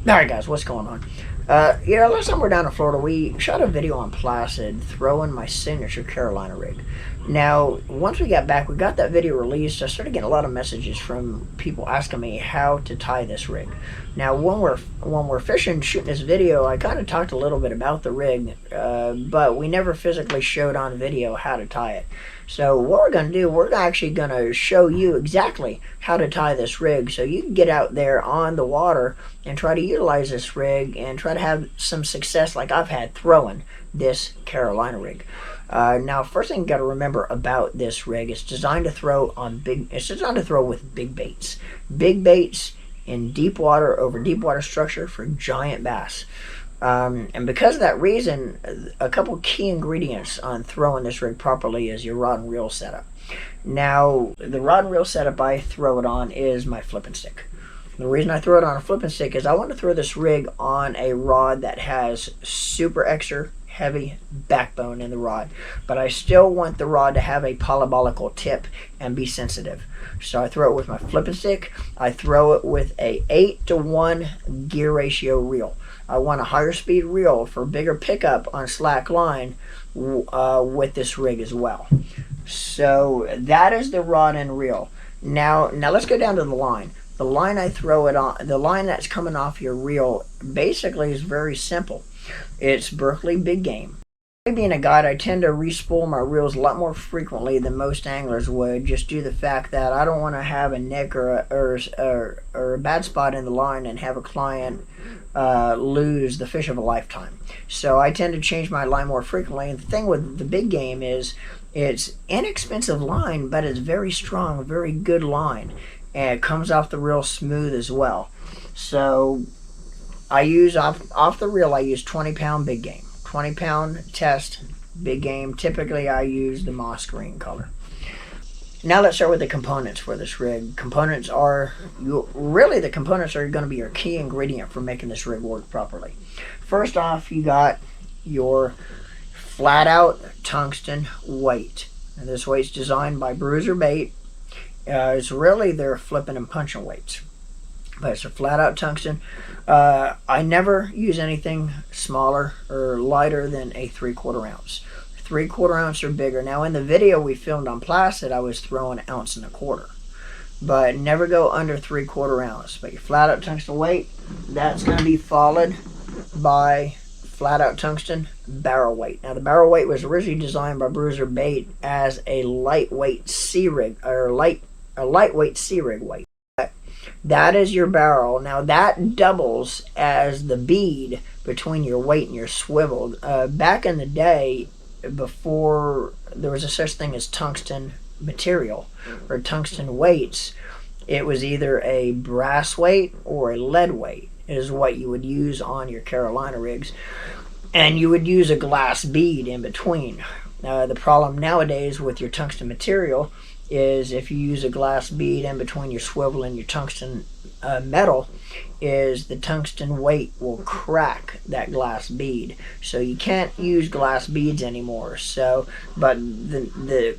Alright guys, what's going on? Last time we were down in Florida, we shot a video on Placid throwing my signature Carolina rig. Now, once we got back, we got that video released. I started getting a lot of messages from people asking me how to tie this rig. Now, when we're fishing, shooting this video, I kind of talked a little bit about the rig, but we never physically showed on video how to tie it. So what we're going to do, we're actually going to show you exactly how to tie this rig so you can get out there on the water and try to utilize this rig and try to have some success like I've had throwing this Carolina rig. Now, first thing you got to remember about this rig, it's designed to throw with big baits in deep water over deep water structure for giant bass. And because of that reason, a couple key ingredients on throwing this rig properly is your rod and reel setup. Now, the rod and reel setup I throw it on is my flipping stick. The reason I throw it on a flipping stick is I want to throw this rig on a rod that has super extra heavy backbone in the rod, but I still want the rod to have a parabolical tip and be sensitive. So I throw it with my flipping stick. I throw it with a 8-to-1 gear ratio reel. I want a higher speed reel for bigger pickup on slack line with this rig as well. So that is the rod and reel. Now let's go down to the line. The line I throw it on, the line that's coming off your reel, basically is very simple. It's Berkley Big Game. Being a guide, I tend to re-spool my reels a lot more frequently than most anglers would, just due to the fact that I don't want to have a nick or a bad spot in the line and have a client lose the fish of a lifetime. So I tend to change my line more frequently. And the thing with the Big Game is it's inexpensive line, but it's very strong, very good line, and it comes off the reel smooth as well. So I use off the reel, I use 20-pound Big Game. 20-pound test Big Game. Typically I use the moss green color. Now let's start with the components for this rig. The components are going to be your key ingredient for making this rig work properly. First off, you got your flat out tungsten weight. And this weight's designed by Bruiser Bait. It's really their flipping and punching weights, but it's a flat out tungsten. I never use anything smaller or lighter than a 3/4 ounce. 3/4 ounce or bigger. Now in the video we filmed on Placid, I was throwing 1.25 ounces, but never go under 3/4 ounce. But your flat out tungsten weight, that's going to be followed by flat out tungsten barrel weight. Now the barrel weight was originally designed by Bruiser Bait as a lightweight sea rig, or a lightweight sea rig weight. That is your barrel. Now that doubles as the bead between your weight and your swivel. Back in the day, before there was a such thing as tungsten material or tungsten weights, it was either a brass weight or a lead weight is what you would use on your Carolina rigs, and you would use a glass bead in between. The problem nowadays with your tungsten material is if you use a glass bead in between your swivel and your tungsten metal, is the tungsten weight will crack that glass bead, so you can't use glass beads anymore. So but the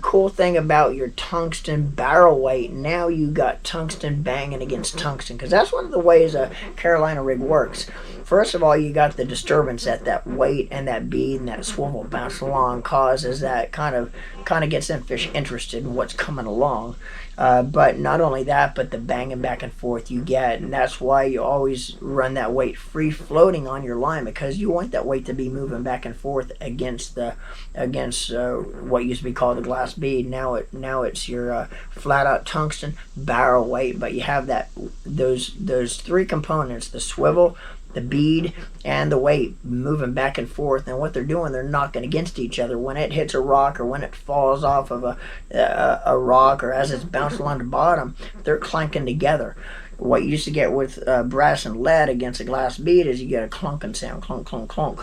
cool thing about your tungsten barrel weight, now you got tungsten banging against tungsten, because that's one of the ways a Carolina rig works. First of all, you got the disturbance that that weight and that bead and that swivel bounce along causes, that kind of gets them fish interested in what's coming along. But not only that, but the banging back and forth you get, and that's why you always run that weight free floating on your line, because you want that weight to be moving back and forth against what used to be called the glass bead. Now it's your flat out tungsten barrel weight, but you have those three components: the swivel, the bead, and the weight moving back and forth. And what they're doing, they're knocking against each other. When it hits a rock or when it falls off of a rock, or as it's bouncing along the bottom, they're clanking together. What you used to get with brass and lead against a glass bead is you get a clunking sound, clunk, clunk, clunk.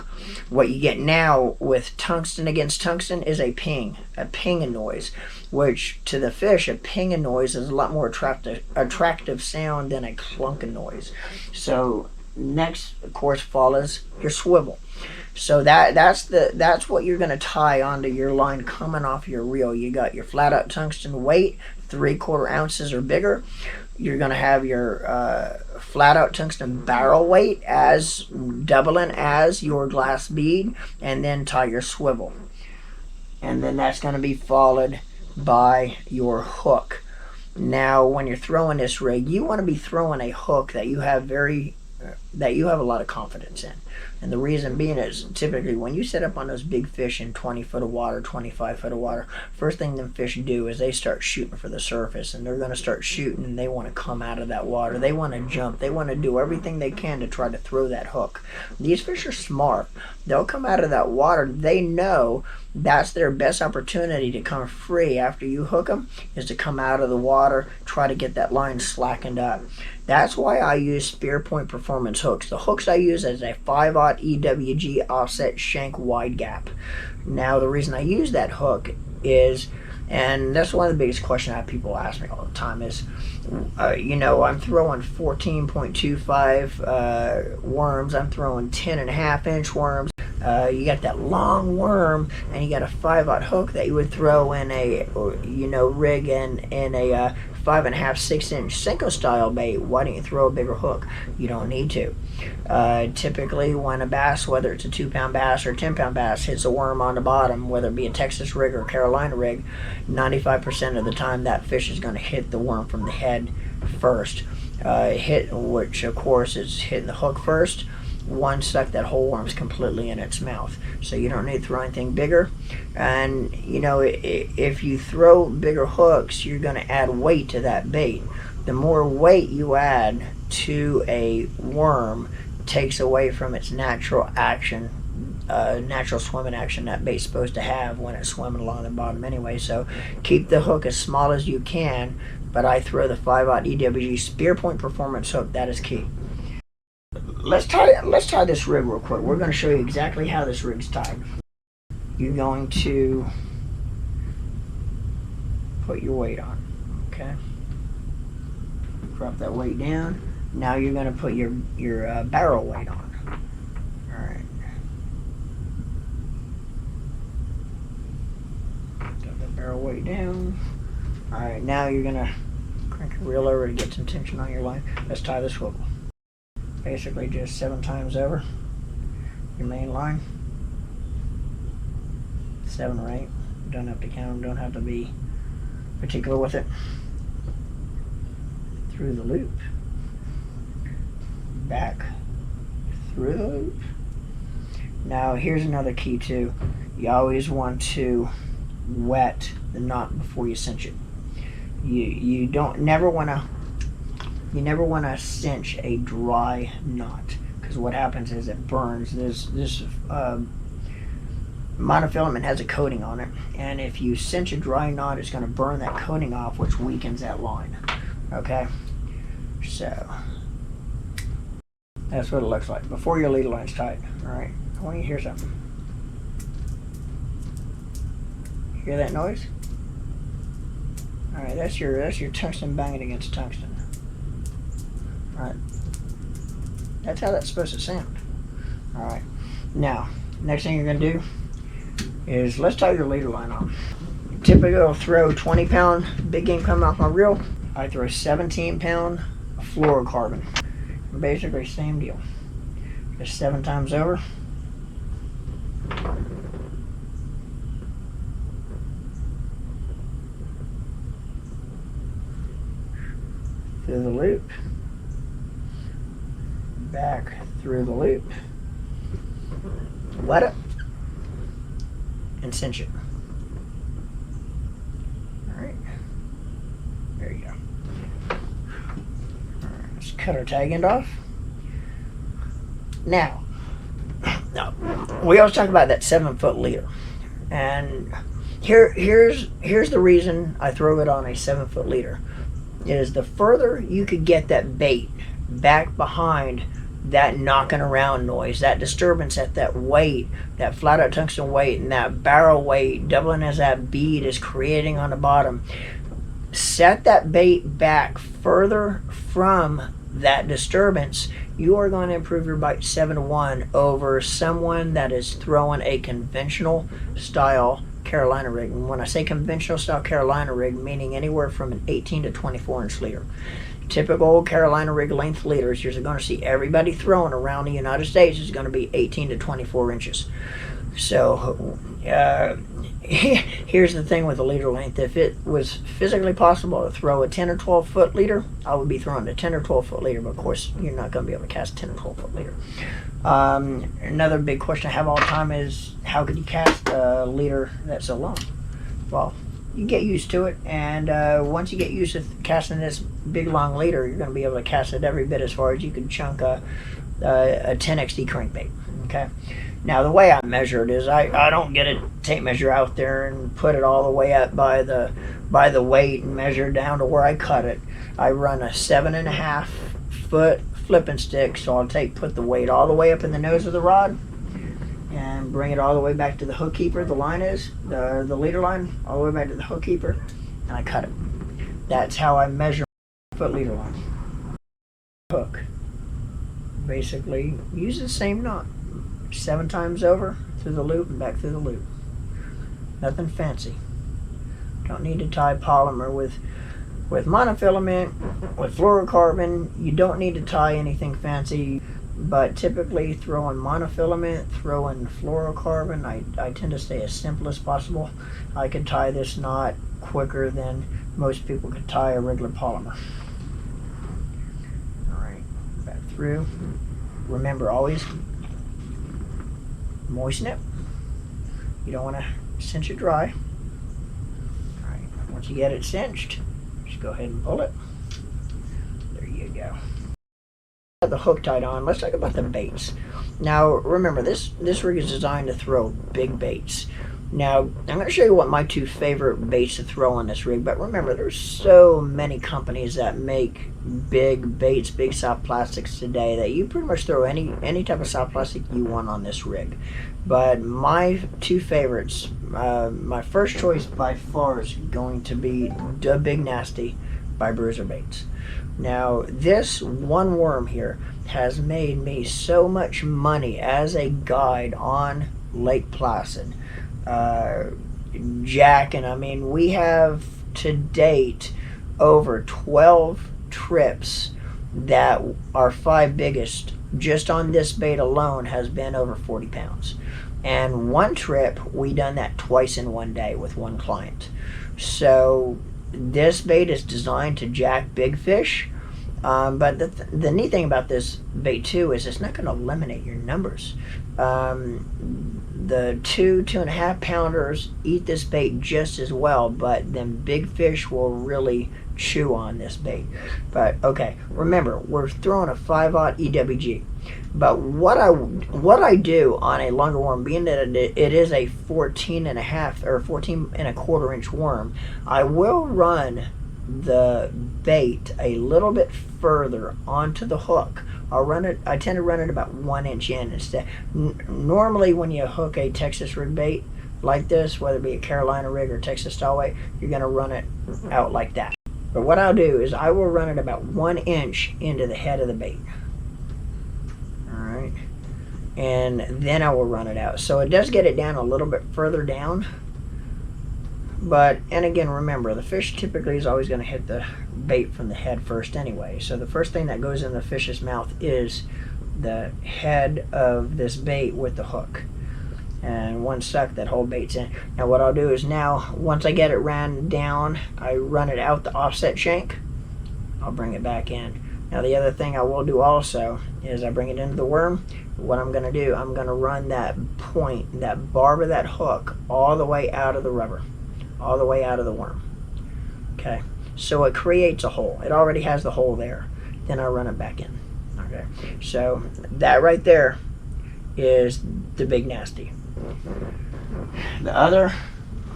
What you get now with tungsten against tungsten is a pinging noise, which to the fish, a pinging noise is a lot more attractive sound than a clunking noise. So next, of course, follows your swivel. So that's what you're going to tie onto your line coming off your reel. You got your flat out tungsten weight, 3/4 ounces or bigger. You're going to have your flat out tungsten barrel weight as doubling as your glass bead, and then tie your swivel. And then that's going to be followed by your hook. Now, when you're throwing this rig, you want to be throwing a hook that you have a lot of confidence in. And the reason being is typically when you set up on those big fish in 20 foot of water, 25 foot of water, first thing them fish do is they start shooting for the surface, and they're going to start shooting, and they want to come out of that water. They want to jump. They want to do everything they can to try to throw that hook. These fish are smart. They'll come out of that water. They know that's their best opportunity to come free after you hook them, is to come out of the water, try to get that line slackened up. That's why I use Spear Point Performance hooks. The hooks I use is a 5/0 EWG offset shank wide gap. Now, the reason I use that hook is, and that's one of the biggest questions I have people ask me all the time is, I'm throwing 14.25 worms. I'm throwing 10.5-inch worms. You got that long worm, and you got a 5/0 hook that you would throw in a, rig in a 5.5, 6-inch Senko style bait. Why don't you throw a bigger hook? You don't need to. Typically, when a bass, whether it's a 2-pound bass or a 10-pound bass, hits a worm on the bottom, whether it be a Texas rig or a Carolina rig, 95% of the time that fish is going to hit the worm from the head first. Which of course is hitting the hook first. One suck, that whole worm's completely in its mouth. So you don't need to throw anything bigger. And if you throw bigger hooks, you're going to add weight to that bait. The more weight you add to a worm takes away from its natural action, natural swimming action that bait's supposed to have when it's swimming along the bottom anyway. So keep the hook as small as you can, but I throw the 5/0 EWG Spear Point Performance hook. That is key. Let's tie this rig real quick. We're going to show you exactly how this rig's tied. You're going to put your weight on, okay? Drop that weight down. Now you're going to put your barrel weight on. All right. Got that barrel weight down. All right. Now you're going to crank your reel over to get some tension on your line. Let's tie the swivel. Basically just 7 times over your main line. 7 or 8. Don't have to count them, don't have to be particular with it. Through the loop. Back through the loop. Now here's another key too. You always want to wet the knot before you cinch it. You never want to cinch a dry knot, because what happens is it burns. This monofilament has a coating on it, and if you cinch a dry knot, it's going to burn that coating off, which weakens that line. Okay, so that's what it looks like before your leader line's tight. All right, I want you to hear something. Hear that noise? All right, that's your tungsten banging against tungsten. All right, that's how that's supposed to sound. All right, now next thing you're going to do is let's tie your leader line on. Typically I'll throw 20-pound big game coming off my reel. I throw 17-pound fluorocarbon. Basically same deal. Just 7 times over. Through the loop. Back through the loop. Wet it. And cinch it. Alright. There you go. Alright, let's cut our tag end off. Now, we always talk about that 7-foot leader. And here's the reason I throw it on a 7-foot leader. Is the further you could get that bait back behind that knocking around noise, that disturbance at that weight, that flat out tungsten weight, and that barrel weight doubling as that bead is creating on the bottom, set that bait back further from that disturbance, you are going to improve your bite 7-1 over someone that is throwing a conventional style Carolina rig. And when I say conventional style Carolina rig, meaning anywhere from an 18 to 24 inch leader. typical Carolina rig length leaders, you're going to see everybody throwing around the United States is going to be 18 to 24 inches. So here's the thing with the leader length. If it was physically possible to throw a 10 or 12 foot leader, I would be throwing a 10 or 12 foot leader, but of course you're not going to be able to cast a 10 or 12 foot leader. Another big question I have all the time is, how can you cast a leader that's so long? Well, you get used to it, and once you get used to casting this big long leader, you're going to be able to cast it every bit as far as you can chunk a 10XD crankbait. Okay. Now the way I measure it is I don't get a tape measure out there and put it all the way up by the weight and measure down to where I cut it. I run a 7.5 foot flipping stick, so I'll put the weight all the way up in the nose of the rod and bring it all the way back to the hook keeper. The line is the leader line all the way back to the hook keeper, and I cut it. That's how I measure foot leader line. Hook. Basically, use the same knot. 7 times over through the loop and back through the loop. Nothing fancy. Don't need to tie polymer with monofilament, with fluorocarbon. You don't need to tie anything fancy, but typically throwing monofilament, throwing fluorocarbon, I tend to stay as simple as possible. I can tie this knot quicker than most people could tie a regular polymer. Alright, back through. Remember, always moisten it. You don't want to cinch it dry. Alright, once you get it cinched, just go ahead and pull it. There you go. Got the hook tied on. Let's talk about the baits. Now remember, this rig is designed to throw big baits. Now I'm going to show you what my 2 favorite baits to throw on this rig, but remember, there's so many companies that make big baits, big soft plastics today, that you pretty much throw any type of soft plastic you want on this rig. But my 2 favorites, my first choice by far is going to be the Big Nasty by Bruiser Baits. Now this one worm here has made me so much money as a guide on Lake Placid. Jacking, I mean, we have to date over 12 trips that our 5 biggest just on this bait alone has been over 40 pounds. And one trip we done that twice in one day with one client. So this bait is designed to jack big fish, but the neat thing about this bait too is it's not going to eliminate your numbers. The 2.5 pounders eat this bait just as well, but then big fish will really chew on this bait. But okay, remember, we're throwing a 5/0 EWG. But what I do on a longer worm, being that it is a 14.5 or 14.25 inch worm, I will run the bait a little bit further onto the hook. I tend to run it about 1 inch in instead. Normally when you hook a Texas rig bait like this, whether it be a Carolina rig or Texas style weight, you're going to run it out like that. But what I'll do is I will run it about 1 inch into the head of the bait. Alright. And then I will run it out. So it does get it down a little bit further down. But, and again, remember, the fish typically is always going to hit the bait from the head first anyway. So the first thing that goes in the fish's mouth is the head of this bait with the hook. And once sucked, that whole bait's in. Now what I'll do is now, once I get it ran down, I run it out the offset shank. I'll bring it back in. Now the other thing I will do also is I bring it into the worm. What I'm going to do, I'm going to run that point, that barb of that hook, all the way out of the rubber. All the way out of the worm. Okay, so it creates a hole. It already has the hole there. Then I run it back in. Okay, so that right there is the Big Nasty. The other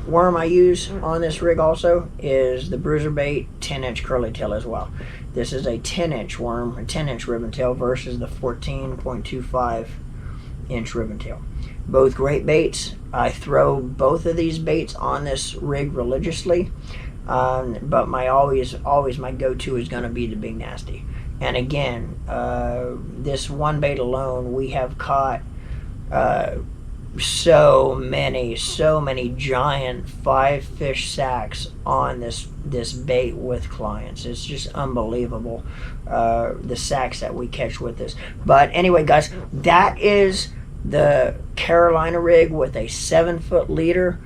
worm I use on this rig also is the Bruiser Bait 10-inch curly tail as well. This is a 10-inch worm, a 10-inch ribbon tail versus the 14.25-inch ribbon tail. Both great baits. I throw both of these baits on this rig religiously, but always my go-to is going to be the Big Nasty. And again, this one bait alone, we have caught so many giant 5 fish sacks on this bait with clients. It's just unbelievable, the sacks that we catch with this. But anyway, guys, that is the Carolina rig with a 7-foot leader.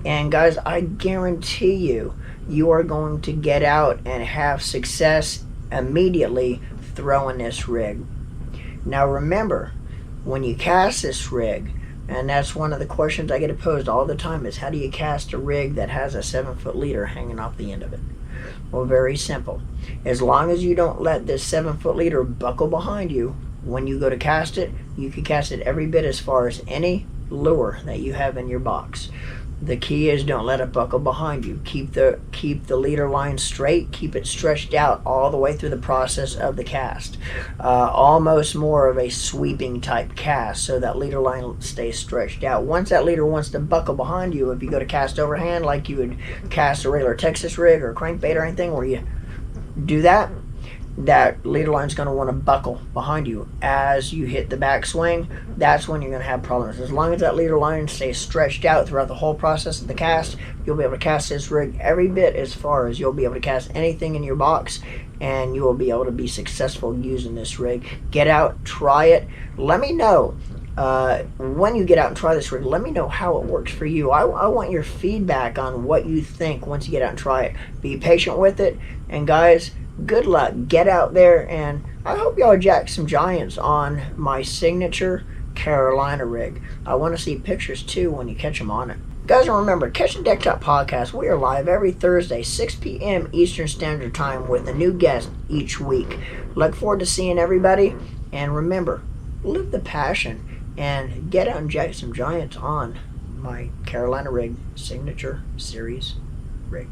And guys, I guarantee you are going to get out and have success immediately throwing this rig. Now remember, when you cast this rig, and that's one of the questions I get posed all the time, is how do you cast a rig that has a 7-foot leader hanging off the end of it? Well, very simple. As long as you don't let this 7-foot leader buckle behind you when you go to cast it, you can cast it every bit as far as any lure that you have in your box. The key is don't let it buckle behind you. Keep the leader line straight. Keep it stretched out all the way through the process of the cast. Almost more of a sweeping type cast, so that leader line stays stretched out. Once that leader wants to buckle behind you, if you go to cast overhand like you would cast a regular Texas rig or crankbait or anything, where you do that, that leader line's going to want to buckle behind you as you hit the backswing. That's when you're going to have problems. As long as that leader line stays stretched out throughout the whole process of the cast, you'll be able to cast this rig every bit as far as you'll be able to cast anything in your box, and you will be able to be successful using this rig. Get out, try it. Let me know when you get out and try this rig. Let me know how it works for you. I want your feedback on what you think once you get out and try it. Be patient with it, and guys, good luck. Get out there, and I hope y'all jack some giants on my signature Carolina rig. I want to see pictures too when you catch them on it. Guys, remember, Catching Deck Top Podcast, we are live every Thursday, 6 p.m. Eastern Standard Time, with a new guest each week. Look forward to seeing everybody, and remember, live the passion and get out and jack some giants on my Carolina rig signature series rig.